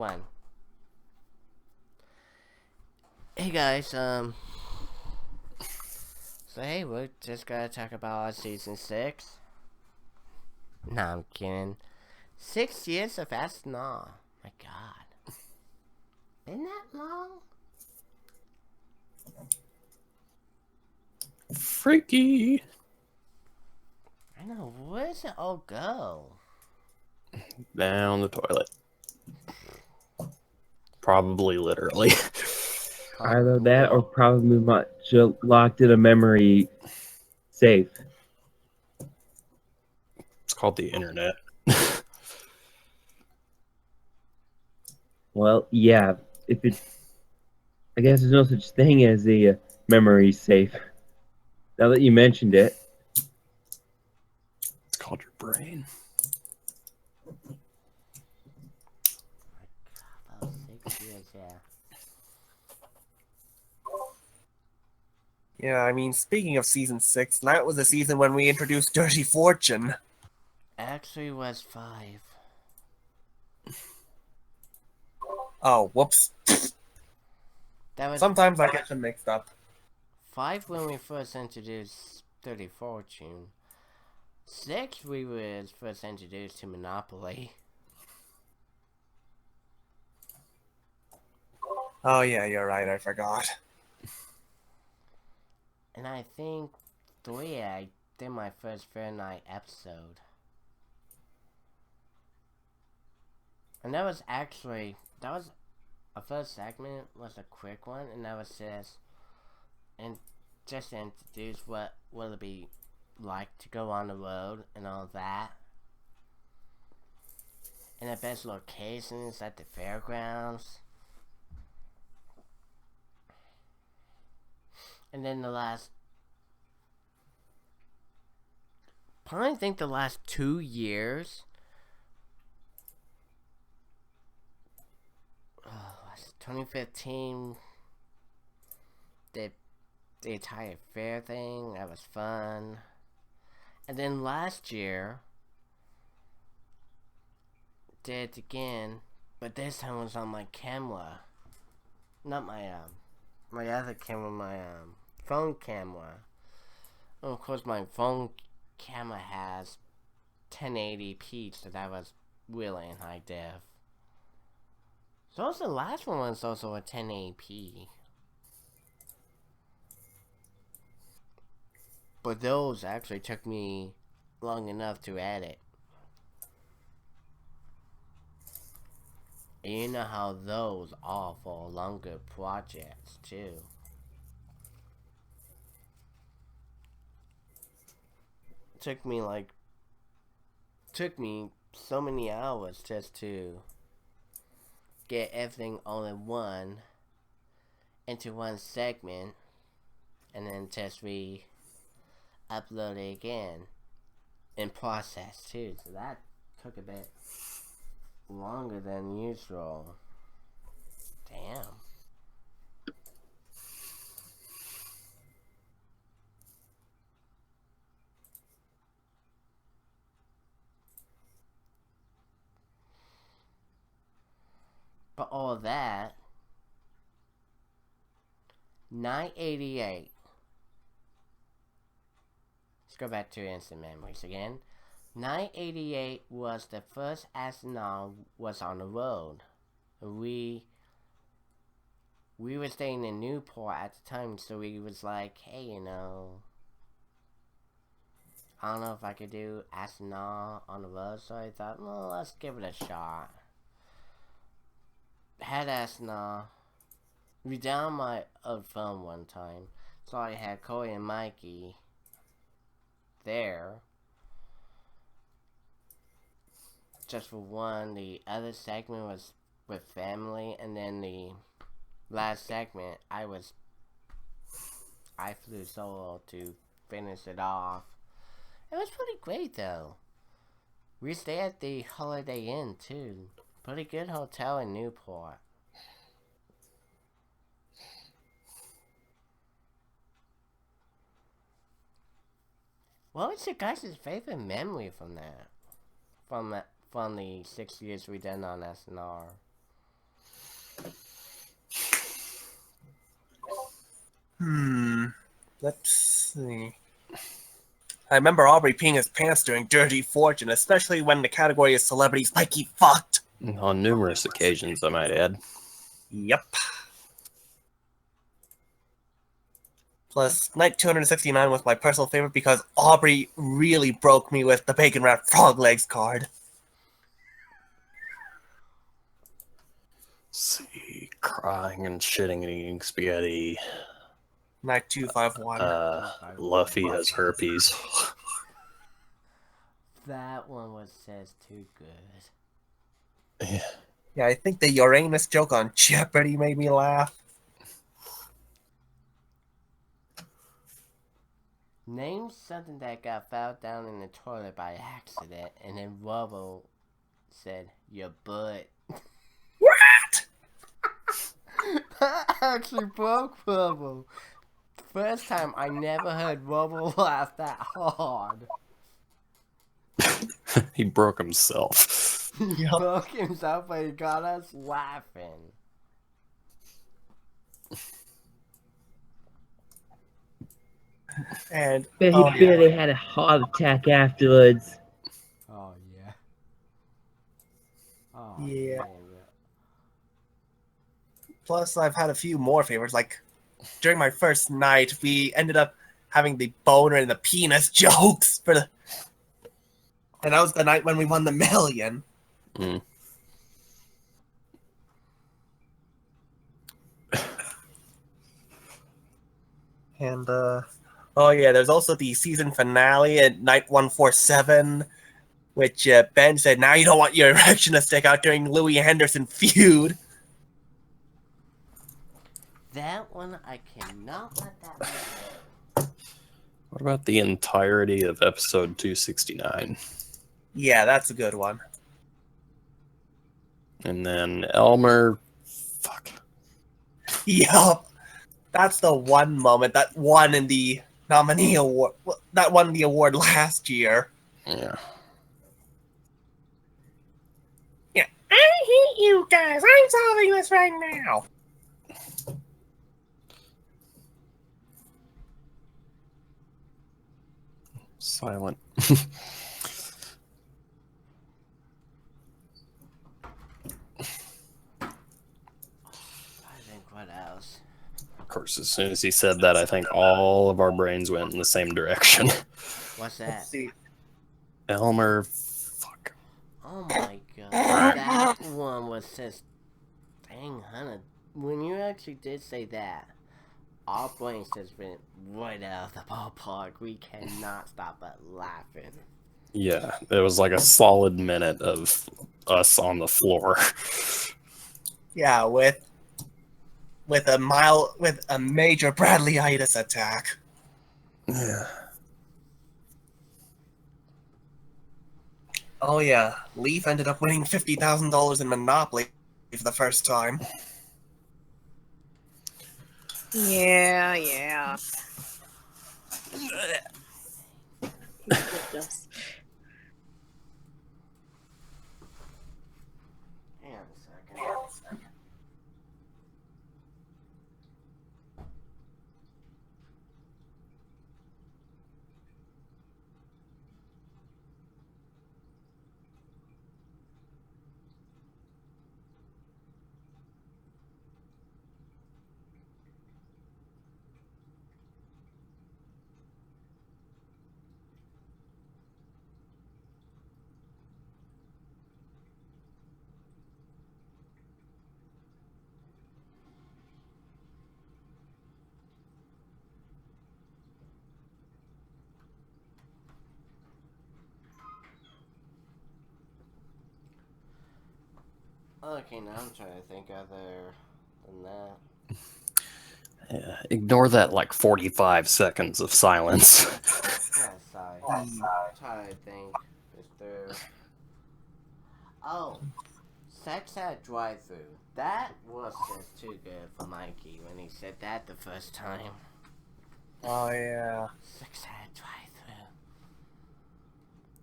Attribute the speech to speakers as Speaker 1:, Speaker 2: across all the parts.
Speaker 1: One. Hey guys, so hey, we're just gonna talk about season 6. No, I'm kidding. 6 years of SNR. My god. Isn't that long?
Speaker 2: Freaky.
Speaker 1: I know, where's it all go?
Speaker 2: Down the toilet. Probably literally.
Speaker 3: Either that or probably locked in a memory safe.
Speaker 2: It's called the internet.
Speaker 3: Well, yeah, if it, I guess there's no such thing as a memory safe. Now that you mentioned it,
Speaker 2: It's called your brain.
Speaker 1: About 6 years, yeah.
Speaker 4: Yeah, I mean, speaking of season 6, that was the season when we introduced Dirty Fortune.
Speaker 1: Actually was 5.
Speaker 4: Oh, whoops.
Speaker 1: That was
Speaker 4: Sometimes I get them mixed up.
Speaker 1: 5 when we first introduced 30 Fortune. 6 we was first introduced to Monopoly.
Speaker 4: Oh, yeah, you're right, I forgot.
Speaker 1: And I think 3 I did my first Fair Night episode. And that was a first segment was a quick one, and that was just to introduce what will it be like to go on the road and all that. And the best locations at the fairgrounds. And then probably think the last 2 years, 2015, the entire fair thing, that was fun. And then last year, did it again, but this time it was on my camera. Not my other camera, my phone camera. And of course my phone camera has 1080p, so that was really in high def. So also the last one was also a 1080p. But those actually took me long enough to edit. And you know how those are for longer projects too. Took me so many hours just to get everything all in one into one segment, and then just upload it again in process too. So that took a bit longer than usual. Damn. But all that, 988. Let's go back to instant memories again. 988 was the first SNR was on the road. We were staying in Newport at the time, so we was like, hey, I don't know if I could do SNR on the road, so I thought, well, let's give it a shot. Had SNR. We down my old phone one time, so I had Corey and Mikey there. Just for one, the other segment was with family, and then the last segment, I flew solo to finish it off. It was pretty great though. We stayed at the Holiday Inn too. Pretty good hotel in Newport. What was your guys' favorite memory from that? From the 6 years we did on SNR?
Speaker 4: Let's see. I remember Aubrey peeing his pants during Dirty Fortune, especially when the category is celebrities like he fucked.
Speaker 2: On numerous occasions, I might add.
Speaker 4: Yep. Plus, Night 269 was my personal favorite because Aubrey really broke me with the bacon wrapped frog legs card.
Speaker 2: Let's see, crying and shitting and eating spaghetti.
Speaker 4: Night 251.
Speaker 2: Luffy has herpes.
Speaker 1: That one was just too good.
Speaker 2: Yeah.
Speaker 4: Yeah, I think the Uranus joke on Jeopardy made me laugh.
Speaker 1: Name something that got fell down in the toilet by accident, and then Rubble said, your butt.
Speaker 4: What?
Speaker 1: That actually broke Rubble. First time I never heard Rubble laugh that hard.
Speaker 2: He broke himself.
Speaker 1: He broke himself, but he got us laughing.
Speaker 4: And
Speaker 3: But he barely had a heart attack afterwards.
Speaker 1: Oh, yeah. Oh,
Speaker 4: Yeah.
Speaker 1: man.
Speaker 4: plus, I've had a few more favorites. Like during my first night, we ended up having the boner and the penis jokes for the, and that was the night when we won the million.
Speaker 2: Mm.
Speaker 4: And oh yeah, there's also the season finale at night 147, which Ben said, "Now you don't want your erection to stick out" during Louis Henderson feud.
Speaker 1: That one, I cannot let that one go.
Speaker 2: What about the entirety of episode 269?
Speaker 4: Yeah, that's a good one.
Speaker 2: And then Elmer. Fuck.
Speaker 4: Yup. That's the one moment that won in the nominee award. That won the award last year.
Speaker 2: Yeah.
Speaker 4: Yeah. I hate you guys. I'm solving this right now.
Speaker 2: Silent.
Speaker 1: I think what else?
Speaker 2: Of course, as soon as he said that, I think all of our brains went in the same direction.
Speaker 1: What's that?
Speaker 4: Let's see.
Speaker 2: Elmer. Fuck.
Speaker 1: Oh my god. That one was just... Dang, Hannah. When you actually did say that, our brains just went right out of the ballpark. We cannot stop but laughing.
Speaker 2: Yeah, it was like a solid minute of us on the floor.
Speaker 4: Yeah, with a major Bradley-itis attack.
Speaker 2: Yeah.
Speaker 4: Oh yeah, Leaf ended up winning $50,000 in Monopoly for the first time.
Speaker 5: Yeah. Goodness.
Speaker 1: Hang on a second. Okay, now I'm trying to think other than that.
Speaker 2: Yeah, ignore that like 45 seconds of silence.
Speaker 1: Yeah, sorry. I'm trying to think this through. Oh, Sex at Drive-Thru. That was just too good for Mikey when he said that the first time.
Speaker 4: Oh yeah.
Speaker 1: Sex at Drive-Thru.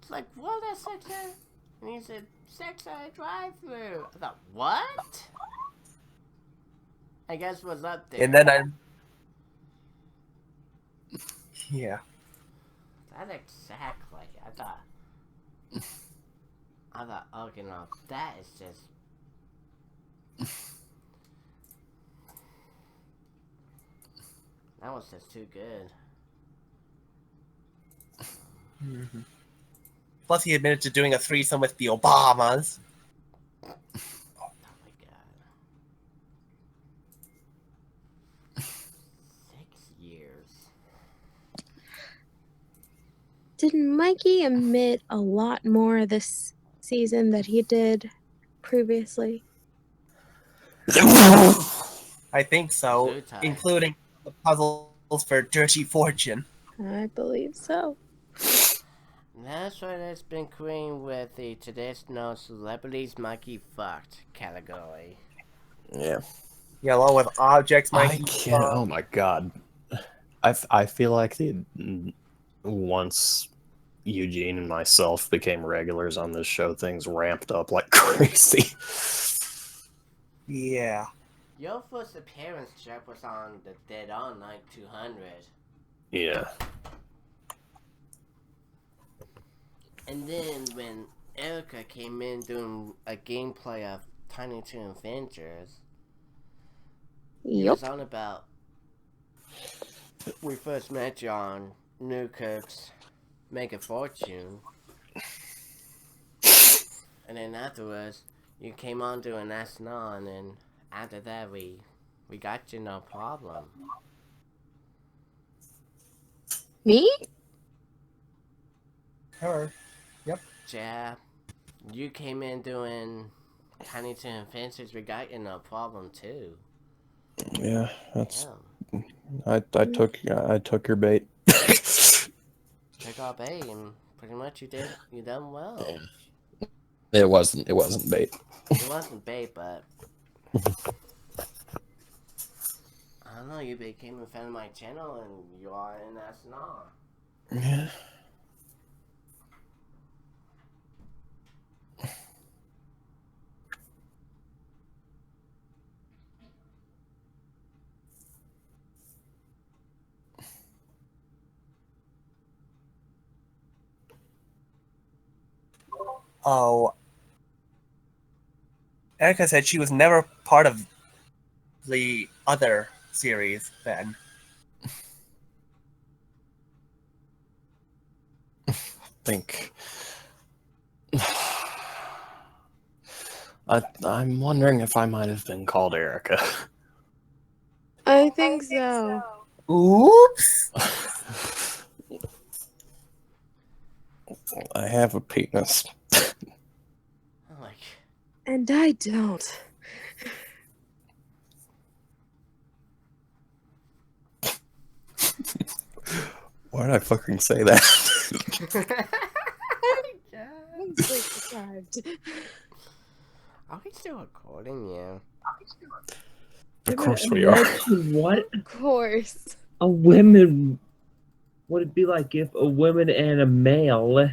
Speaker 1: It's like, what is sex at? And he said, sex at Drive-Thru. I thought, what? I guess what's up there.
Speaker 4: And then Yeah.
Speaker 1: That exactly. I thought, okay, no, that is just. That was just too good.
Speaker 4: Mhm. Plus, he admitted to doing a threesome with the Obamas.
Speaker 1: Oh my god. 6 years.
Speaker 5: Did Mikey admit a lot more this season that he did previously?
Speaker 4: I think so,
Speaker 1: Zoo type.
Speaker 4: including the puzzles for Dirty Fortune.
Speaker 5: I believe so.
Speaker 1: That's what it's been creating with the traditional celebrities Mikey fucked category.
Speaker 2: Yeah.
Speaker 4: Yeah, along with objects,
Speaker 2: I
Speaker 4: Mikey.
Speaker 2: can't. Oh my god. I feel like once Eugene and myself became regulars on this show, things ramped up like crazy.
Speaker 4: Yeah.
Speaker 1: Your first appearance, Jeff, was on the Dead On Night 200.
Speaker 2: Yeah.
Speaker 1: And then when Erica came in doing a gameplay of Tiny Toon Adventures, he
Speaker 5: Yup.
Speaker 1: was on about. We first met you on Newkirk's Mega Fortune. And then afterwards, you came on doing SNR, and then after that, we got you no problem.
Speaker 5: Me?
Speaker 4: Her.
Speaker 1: Yeah, you came in doing Tiny Toon Adventures, we got you no problem too.
Speaker 2: Yeah, that's.
Speaker 1: Yeah.
Speaker 2: I took your bait.
Speaker 1: Took our bait, and pretty much you done well.
Speaker 2: It wasn't bait.
Speaker 1: It wasn't bait, but I don't know. You became a fan of my channel, and you are in SNR.
Speaker 2: Yeah.
Speaker 4: Oh. Erica said she was never part of the other series then.
Speaker 2: Think. I'm wondering if I might have been called Erica.
Speaker 5: I think so.
Speaker 4: Oops!
Speaker 2: I have a penis.
Speaker 1: I'm like,
Speaker 5: And I don't.
Speaker 2: Why did I fucking say that?
Speaker 5: I'm sleep deprived.
Speaker 1: are we still recording you?
Speaker 2: Of course we are.
Speaker 3: Imagine what
Speaker 5: Of course.
Speaker 3: a woman would it be like if a woman and a male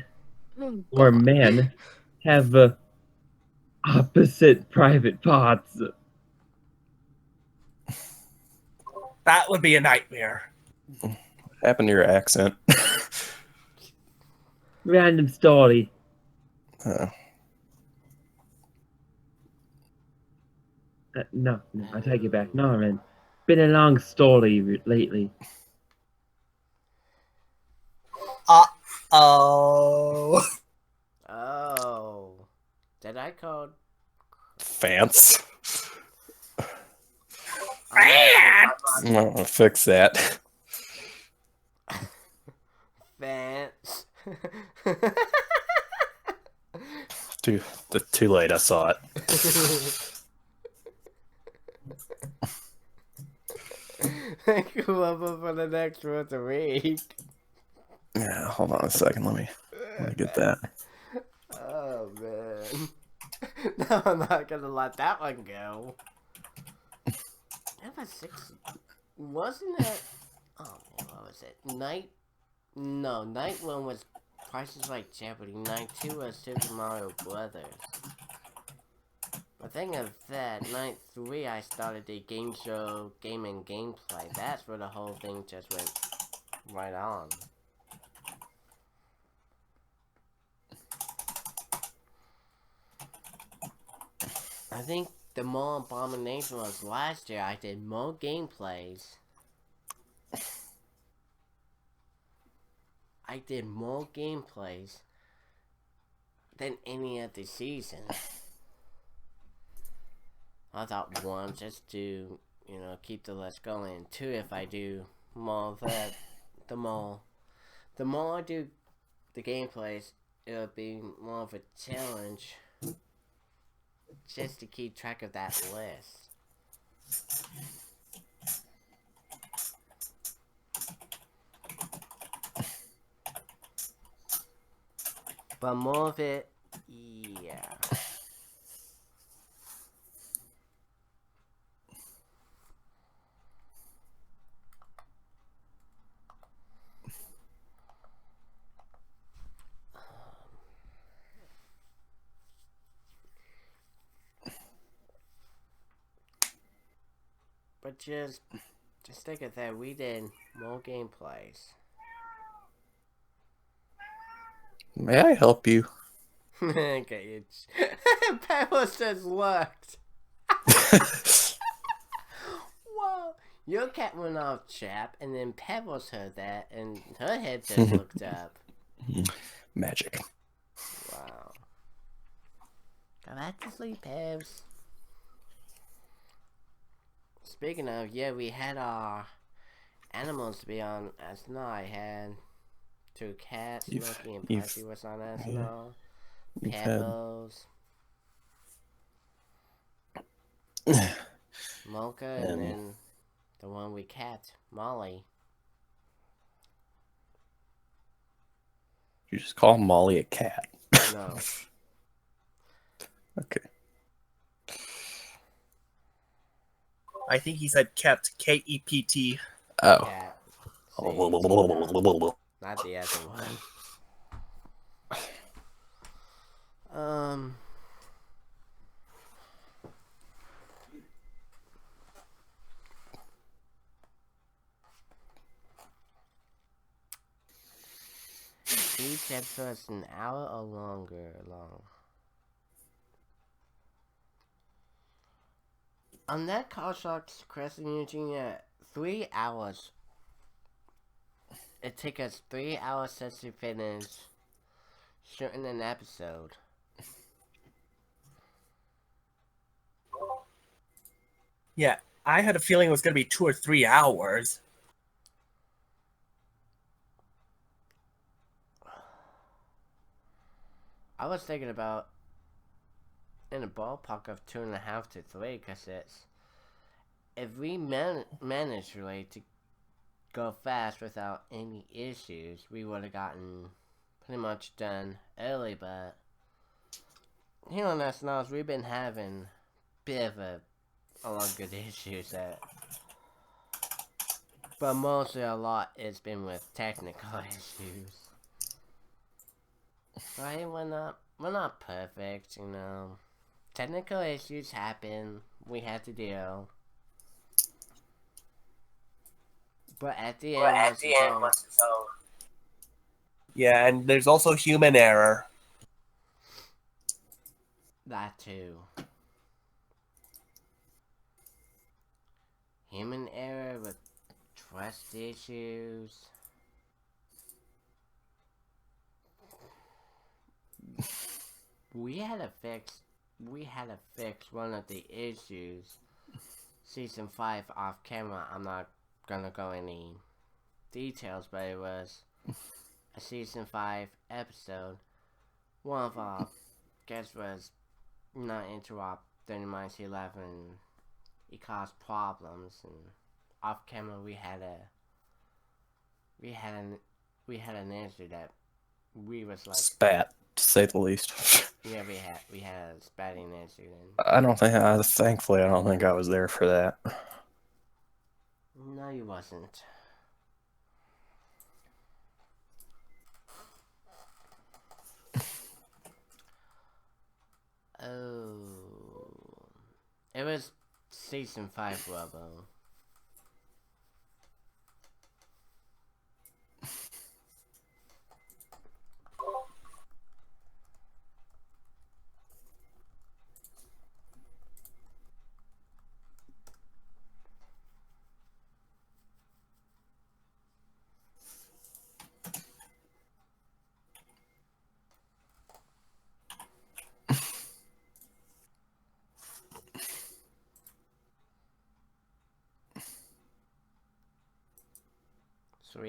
Speaker 5: Oh,
Speaker 3: or a
Speaker 5: God.
Speaker 3: man have opposite private parts.
Speaker 4: That would be a nightmare.
Speaker 2: What happened to your accent?
Speaker 3: Random story.
Speaker 2: Oh.
Speaker 3: No, I take it back. No, man. Been a long story lately.
Speaker 4: Oh.
Speaker 1: Oh, did I call?
Speaker 2: Fance.
Speaker 4: Man!
Speaker 2: I'm gonna fix that.
Speaker 1: Fence.
Speaker 2: Too late. I saw it.
Speaker 1: Whoever for the next one to read.
Speaker 2: Yeah, hold on a second. Let me get that.
Speaker 1: Oh man. No, I'm not gonna let that one go. That was 6. Wasn't it? Oh, what was it? Night 1 was Prices Like Jeopardy. Night 2 was Super Mario Brothers. The thing of that, night 3 I started the game show Game and Gameplay. That's where the whole thing just went Right on. I think the more Abomination was last year, I did more gameplays. I did more gameplays than any other season. I thought, one, just to, you know, keep the list going. Two, if I do more of that, the more I do the gameplays, it'll be more of a challenge just to keep track of that list. But more of it, yeah. But just think of that, we did more gameplays.
Speaker 2: May I help you?
Speaker 1: Okay, it's Pebbles just looked. Whoa! Your cat went off, chap, and then Pebbles heard that, and her head just looked up.
Speaker 2: Magic.
Speaker 1: Wow. Go back to sleep, Pebs. Speaking of, yeah, we had our animals to be on SNR. I had 2 cats, Smokey and Percy was on SNR. Pebbles, Mocha, and then the one we kept, Molly.
Speaker 2: You just call Molly a cat.
Speaker 1: No.
Speaker 2: Okay.
Speaker 4: I think he said kept, K-E-P-T.
Speaker 2: Oh.
Speaker 1: Cat. Not the other one. Each episode is an hour or longer long. On that Call Shock's Crescent Eugenia, 3 hours. It took us 3 hours just to finish shooting an episode.
Speaker 4: Yeah, I had a feeling it was going to be 2 or 3 hours.
Speaker 1: I was thinking about in a ballpark of 2.5 to 3, because it's if we managed really to go fast without any issues, we would have gotten pretty much done early. But here on SNRs, we've been having a bit of a lot of good issues that, but mostly a lot it's been with technical issues. Right? We're not perfect, you know. Technical issues happen. We had to deal. But at the end,
Speaker 4: Yeah, and there's also human error.
Speaker 1: that too. Human error with trust issues. We had to fix one of the issues. Season 5 off camera. I'm not gonna go any details, but it was a season 5 episode. One of our guests was not interrupt during minus 11. It caused problems, and off camera we had an issue that we was like
Speaker 2: Spat, to say the least.
Speaker 1: Yeah, we had a spatting issue.
Speaker 2: Thankfully, I don't think I was there for that.
Speaker 1: No, you wasn't. Oh, it was season 5 Robo. So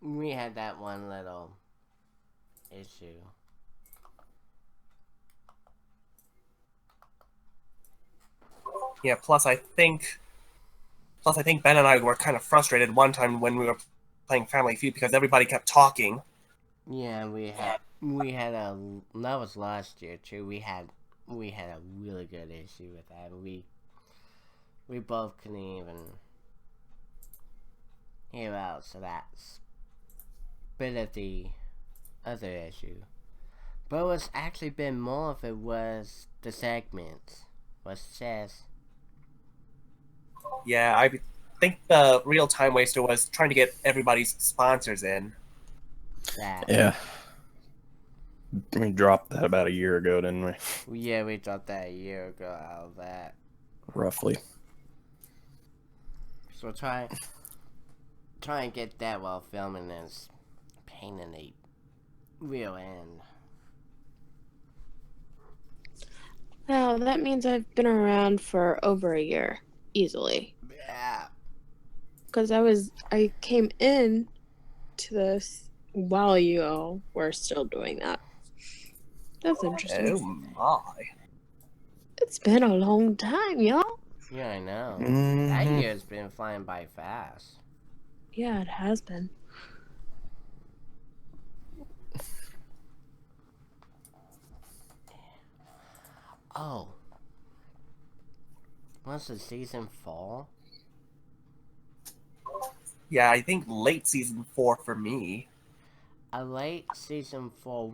Speaker 1: we had that one little issue.
Speaker 4: Yeah, plus I think Ben and I were kind of frustrated one time when we were playing Family Feud because everybody kept talking.
Speaker 1: Yeah, we had a that was last year too. We had a really good issue with that. We both couldn't even hear out, so that's bit of the other issue. But what's actually been more of it was the segments. Was just
Speaker 4: Yeah, I think the real time waster was trying to get everybody's sponsors in.
Speaker 1: that.
Speaker 2: Yeah. We dropped that about a year ago, didn't we?
Speaker 1: Yeah, we dropped that a year ago out of that.
Speaker 2: Roughly.
Speaker 1: So try and get that while filming is pain in the real end.
Speaker 5: Well, that means I've been around for over a year, easily.
Speaker 1: Yeah.
Speaker 5: Because I came in to this while you all were still doing that. That's interesting.
Speaker 4: Oh my.
Speaker 5: It's been a long time, y'all.
Speaker 1: Yeah, I know. That
Speaker 2: Mhm.
Speaker 1: year's been flying by fast.
Speaker 5: Yeah, it has been.
Speaker 1: Oh. Once the season fall?
Speaker 4: Yeah, I think late season 4 for me.
Speaker 1: A late season 4,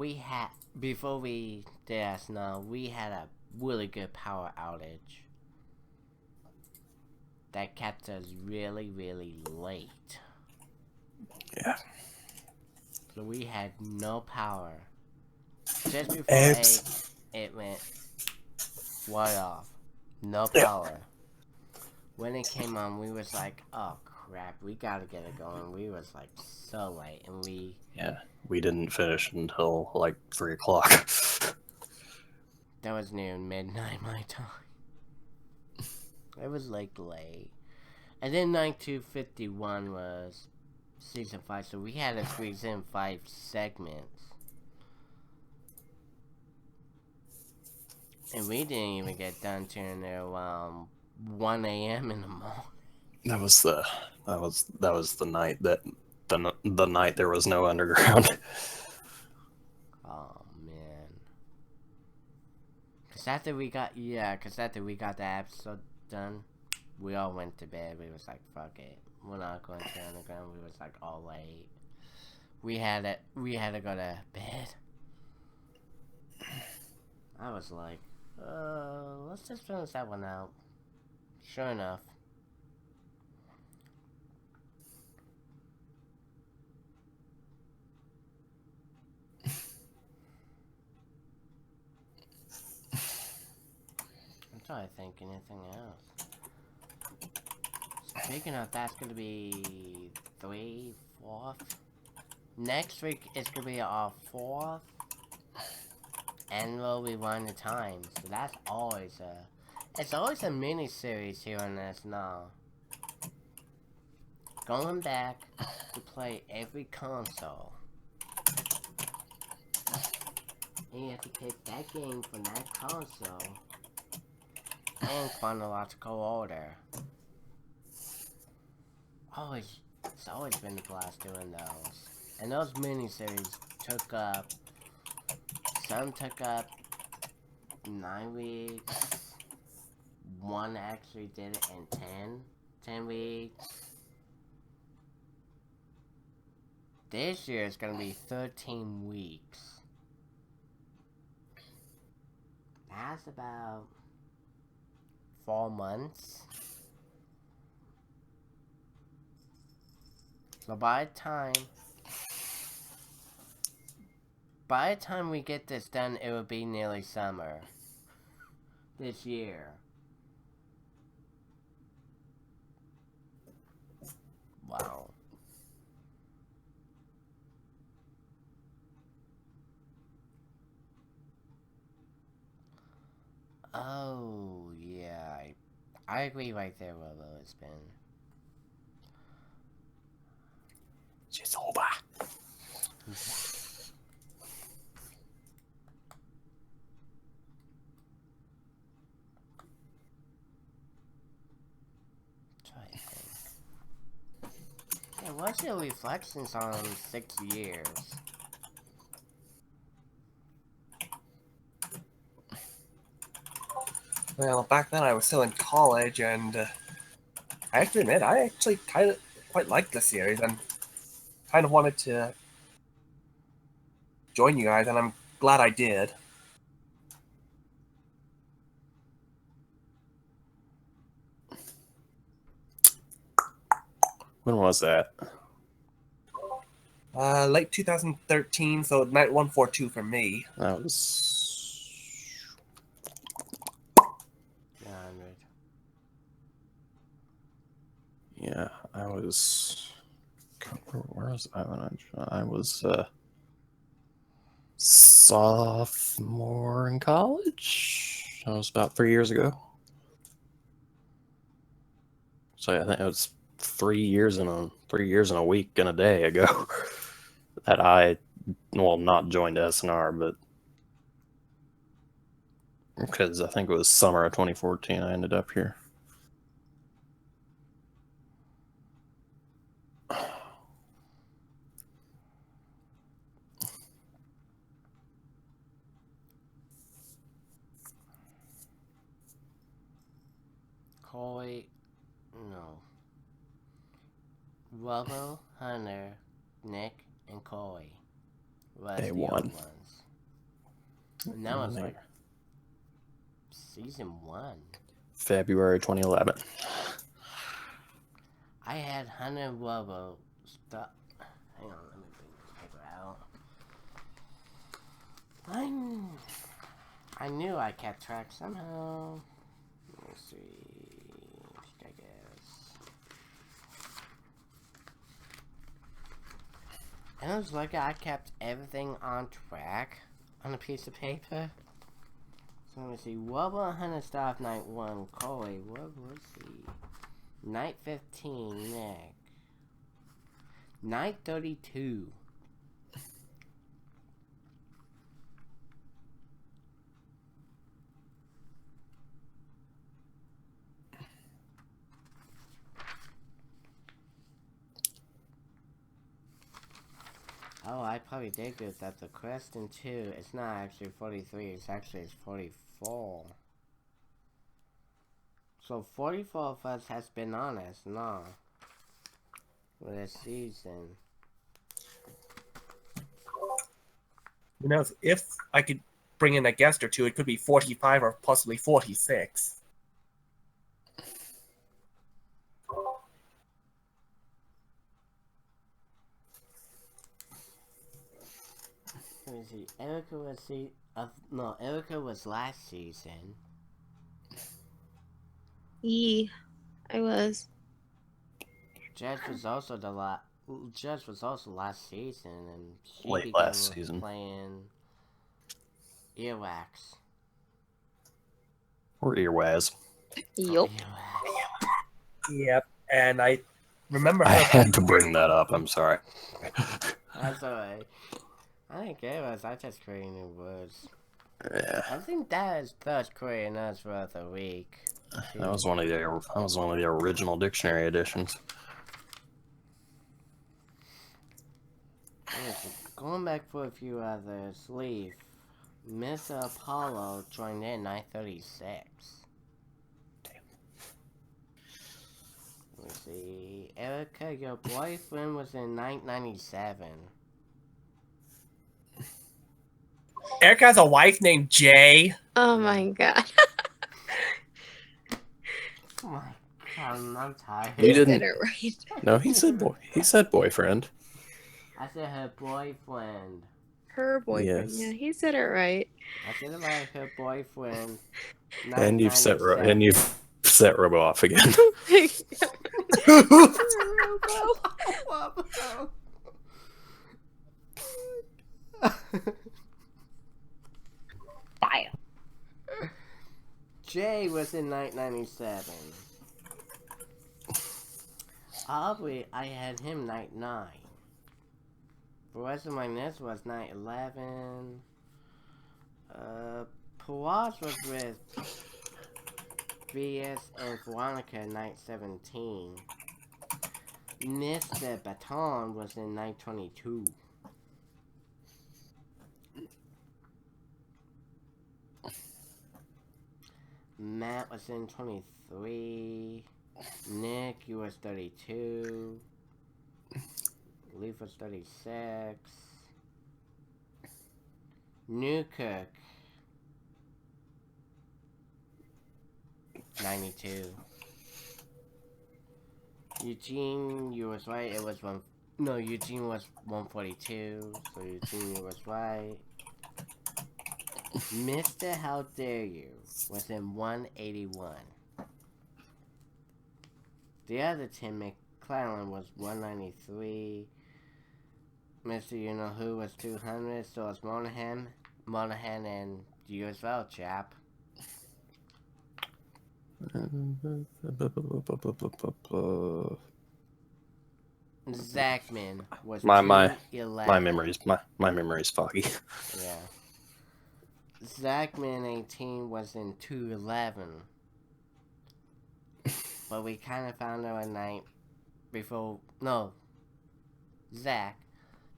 Speaker 1: before we did SNR, we had a really good power outage. That kept us really, really late.
Speaker 2: Yeah.
Speaker 1: So we had no power. Just before
Speaker 2: It's...
Speaker 1: it went right off. No
Speaker 2: Yeah.
Speaker 1: power. When it came on, we was like, oh crap, we gotta get it going. We was like so late, and
Speaker 2: Yeah. We didn't finish until like 3 o'clock.
Speaker 1: that was near midnight my time. It was like late. And then 9251 was season 5, so we had to squeeze in 5 segments. And we didn't even get done turning there around 1 a.m. in the morning.
Speaker 2: That was the night that the night there was no underground.
Speaker 1: Oh man. Cause after we got the episode done, we all went to bed. We was like, fuck it. We're not going to underground. We was like all late. We had to go to bed. I was like, let's just finish that one out. Sure enough. I'm trying to think anything else. Speaking of, that's gonna be 3, 4th. Next week is gonna be our 4th annual Rewind the Time. So that's it's always a mini series here on SNR. Going back to play every console. And you have to pick that game from that console in chronological order. It's always been a blast doing those. And those miniseries some took up 9 weeks. One actually did it in 10 weeks. This year it's gonna be 13 weeks. That's about 4 months. So by the time we get this done, it will be nearly summer this year. Wow. Oh, yeah. I agree right there, Willow. It's been...
Speaker 2: She's over.
Speaker 1: Try to think. Yeah, what's your reflections on 6 years?
Speaker 4: Well, back then I was still in college, and I have to admit, I actually kind of quite liked the series and kind of wanted to join you guys, and I'm glad I did.
Speaker 2: When was that?
Speaker 4: Late 2013, so night 142 for me.
Speaker 2: That was
Speaker 1: 900.
Speaker 2: yeah. I was. Where was I when I was sophomore in college. That was about 3 years ago. So I think it was 3 years in a week and a day ago that I not joined SNR, but because I think it was summer of 2014 I ended up here.
Speaker 1: Coy, no. Rubbo, Hunter, Nick, and Coy was
Speaker 2: Day
Speaker 1: the
Speaker 2: one.
Speaker 1: old ones. And that was like season 1.
Speaker 2: February 2011.
Speaker 1: I had Hunter Rubbo stop. Hang on, let me bring this paper out. I knew I kept track somehow. Let me see. I guess. And it was like I kept everything on track on a piece of paper. So let me see. Wubba Hunter Staff Night 1, Coy. What was he? Night 15, Nick. Night 32. Oh, I probably did good that the question too. It's not actually 43, it's 44. So 44 of us has been on SNR with this season.
Speaker 4: Who knows? If I could bring in a guest or two, it could be 45 or possibly 46.
Speaker 1: Let me see. Erica was last season.
Speaker 5: I was.
Speaker 1: Judge was also last season, and she
Speaker 2: Late
Speaker 1: began
Speaker 2: last
Speaker 1: with
Speaker 2: season.
Speaker 1: playing Earwax.
Speaker 2: Or Earwaz.
Speaker 5: Yup.
Speaker 4: Yep, and I remember
Speaker 2: I
Speaker 4: her.
Speaker 2: had to bring that up. I'm sorry.
Speaker 1: That's alright. I think Earwax, I just created new words.
Speaker 2: Yeah,
Speaker 1: I think that is first creating us for the week.
Speaker 2: that was one of the original dictionary editions.
Speaker 1: Going back for a few others, Leaf. Miss Apollo joined in 936. Let me see. Erica, your boyfriend was in 997.
Speaker 4: Erica has a wife named Jay.
Speaker 5: Oh my god.
Speaker 1: Oh my god, I'm tired.
Speaker 2: You
Speaker 5: He
Speaker 2: didn't.
Speaker 5: said it right.
Speaker 2: No, he said boyfriend.
Speaker 1: I said her boyfriend.
Speaker 5: Her boyfriend.
Speaker 2: Yes.
Speaker 5: Yeah, he said it right.
Speaker 1: I said it right, her boyfriend.
Speaker 2: And you've set
Speaker 1: 997.
Speaker 2: Robo off again.
Speaker 5: Fire.
Speaker 1: Jay was in 997. Aubrey, I had him night 9. The rest of my list was 9/11. Pawaz was with VS and Veronica 9/17. Mr. Baton was in 9/22. Matt was in 23. Nick, you was 32. Leaf was 36. Newkirk 92. Eugene, you was right. It was one. No, Eugene was 142. So Eugene, you was right. Mr. How Dare You was in 181. The other Tim McClellan was 193. Mr. You Know Who was 200. So it's Monahan and you as well, chap. Zachman was
Speaker 2: My
Speaker 1: 211.
Speaker 2: my memory's foggy.
Speaker 1: Yeah. Zachman 18 was in 211. But we kind of found out a night before. No. Zach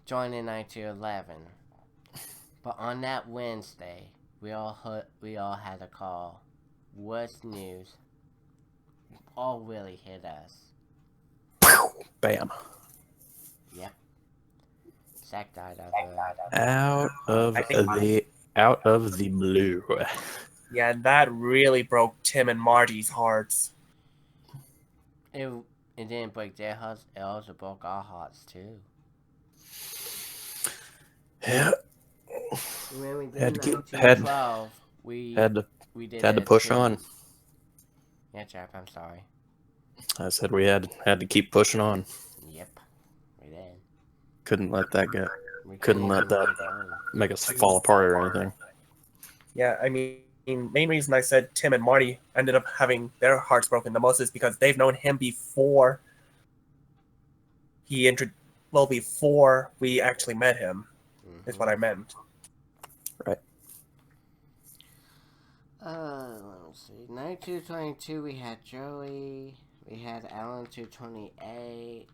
Speaker 1: joined in 9/11. But on that Wednesday, we all had a call. Worst news. All really hit us.
Speaker 2: Bam.
Speaker 1: Yep. Zach died of
Speaker 2: Out of the blue.
Speaker 4: Yeah, and that really broke Tim and Marty's hearts.
Speaker 1: It didn't break their hearts. It also broke our hearts too.
Speaker 2: Yeah.
Speaker 1: When we did
Speaker 2: Had to keep-
Speaker 1: 1912, we
Speaker 2: Had to
Speaker 1: did
Speaker 2: had to
Speaker 1: it
Speaker 2: push
Speaker 1: too.
Speaker 2: on.
Speaker 1: Yeah, chap. I'm sorry.
Speaker 2: I said we had to keep pushing on.
Speaker 1: Yep, we did.
Speaker 2: Couldn't let that get
Speaker 1: We
Speaker 2: Couldn't let that make us fall apart or anything.
Speaker 4: Yeah, I mean, main reason I said Tim and Marty ended up having their hearts broken the most is because they've known him before before we actually met him, is what I meant.
Speaker 2: Right.
Speaker 1: Let me see. 9222, we had Joey. We had Alan 228.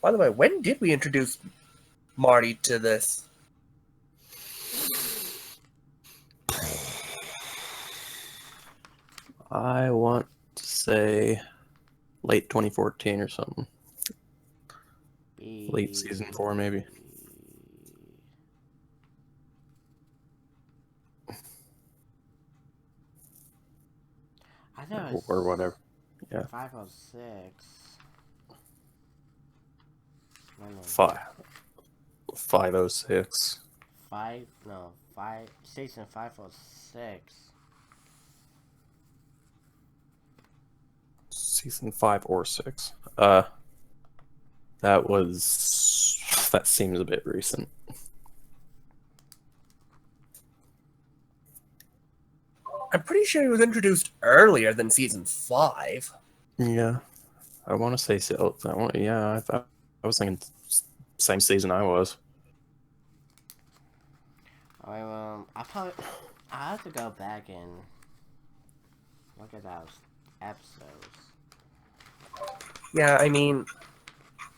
Speaker 4: By the way, when did we introduce Marty to this?
Speaker 2: I want to say late 2014 or something. Late season 4, maybe.
Speaker 1: I know it's
Speaker 2: Or whatever. Yeah.
Speaker 1: 506. No,
Speaker 2: 506.
Speaker 1: Season 506.
Speaker 2: Season 5 or 6. That seems a bit recent.
Speaker 4: I'm pretty sure he was introduced earlier than season 5.
Speaker 2: Yeah. I want to say so. I was thinking same season I was.
Speaker 1: I have to go back and look at those episodes.
Speaker 4: Yeah, I mean,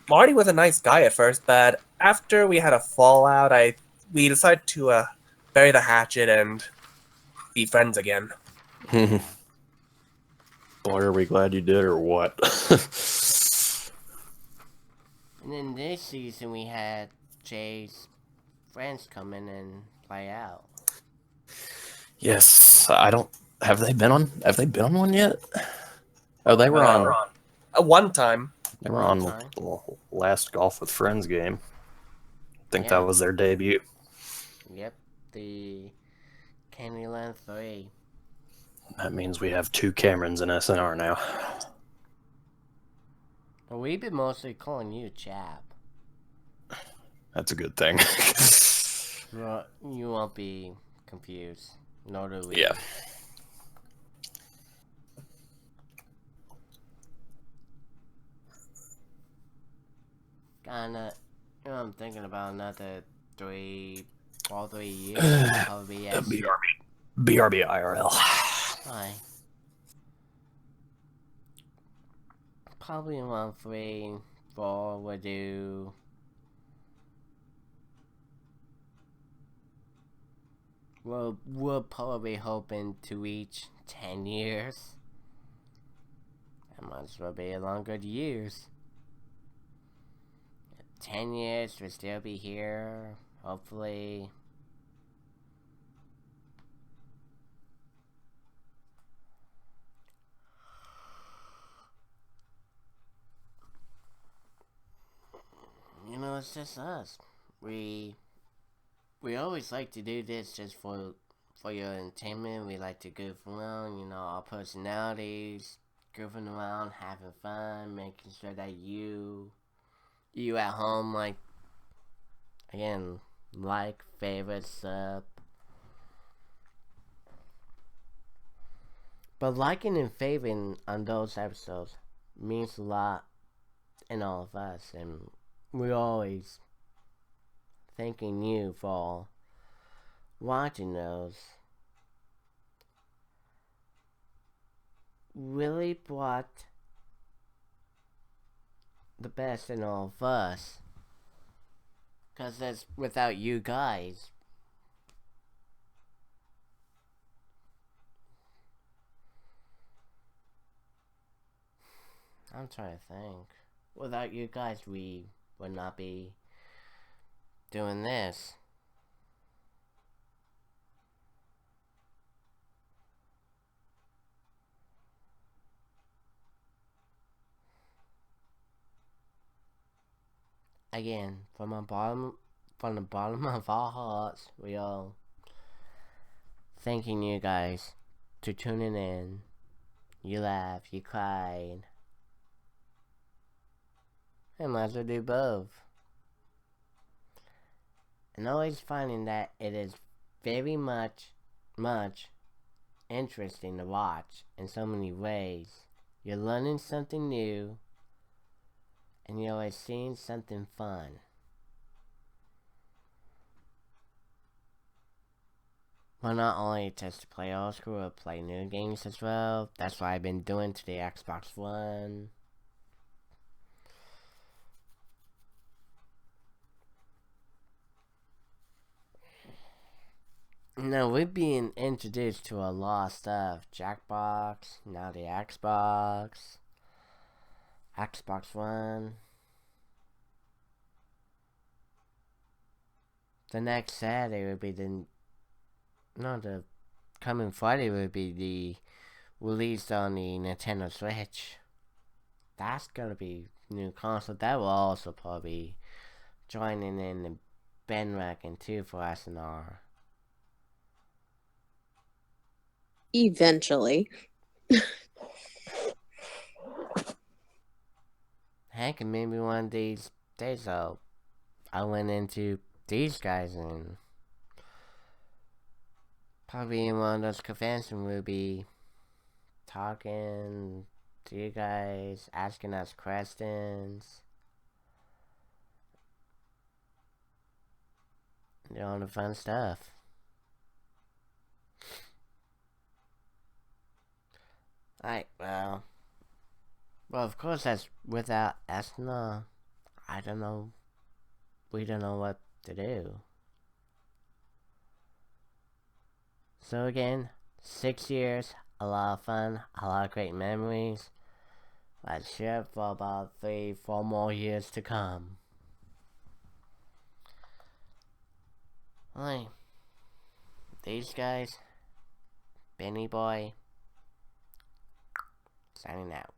Speaker 4: Marty was a nice guy at first, but after we had a fallout, we decided to bury the hatchet and be friends again.
Speaker 2: Boy, are we glad you did or what?
Speaker 1: And then this season we had Jay's friends come in and play out.
Speaker 2: Yes, I don't. Have they been on one yet? Oh, they were on.
Speaker 4: One time.
Speaker 2: They were on last Golf with Friends game. I think that was their debut.
Speaker 1: Yep, the Candyland 3.
Speaker 2: That means we have 2 Camerons in SNR now.
Speaker 1: Well, we've been mostly calling you Chap.
Speaker 2: That's a good thing.
Speaker 1: Well, you won't be confused. Nor do we.
Speaker 2: Yeah.
Speaker 1: And, I'm thinking about another 3 years. Probably as
Speaker 2: BRB IRL.
Speaker 1: Hi. Probably around 3, 4 we'll do. We're probably hoping to reach 10 years. That might as well be a long good years. 10 years, we'll still be here. Hopefully. You know, it's just us. We always like to do this just for your entertainment. We like to goof around, our personalities, goofing around, having fun, making sure that you at home, again, favorite, sub. But liking and favoring on those episodes means a lot in all of us, and we're always thanking you for watching those. Really brought the best in all of us. Because that's without you guys. I'm trying to think. Without you guys, we would not be doing this. Again, from the bottom of our hearts, we all thanking you guys to tuning in. You laughed, you cried, and might as well do both. And always finding that it is very much interesting to watch in so many ways. You're learning something new, and you're always seeing something fun. Well, not only just to play old school, but play new games as well. That's what I've been doing to the Xbox One. No, we're being introduced to a lot of stuff. Jackbox, now the Xbox One. The next Saturday would be the coming Friday would be the release on the Nintendo Switch. That's gonna be new console. That will also probably joining in the bandwagon too for SNR.
Speaker 5: Eventually.
Speaker 1: Heck, and maybe one of these days I went into these guys and probably in one of those conventions we'll be talking to you guys, asking us questions, doing the fun stuff. Alright, well, of course that's without SNR. I don't know. We don't know what to do. So again, 6 years, a lot of fun, a lot of great memories. Let's share for about 3-4 more years to come. Alright, these guys, Benny Boy, signing out.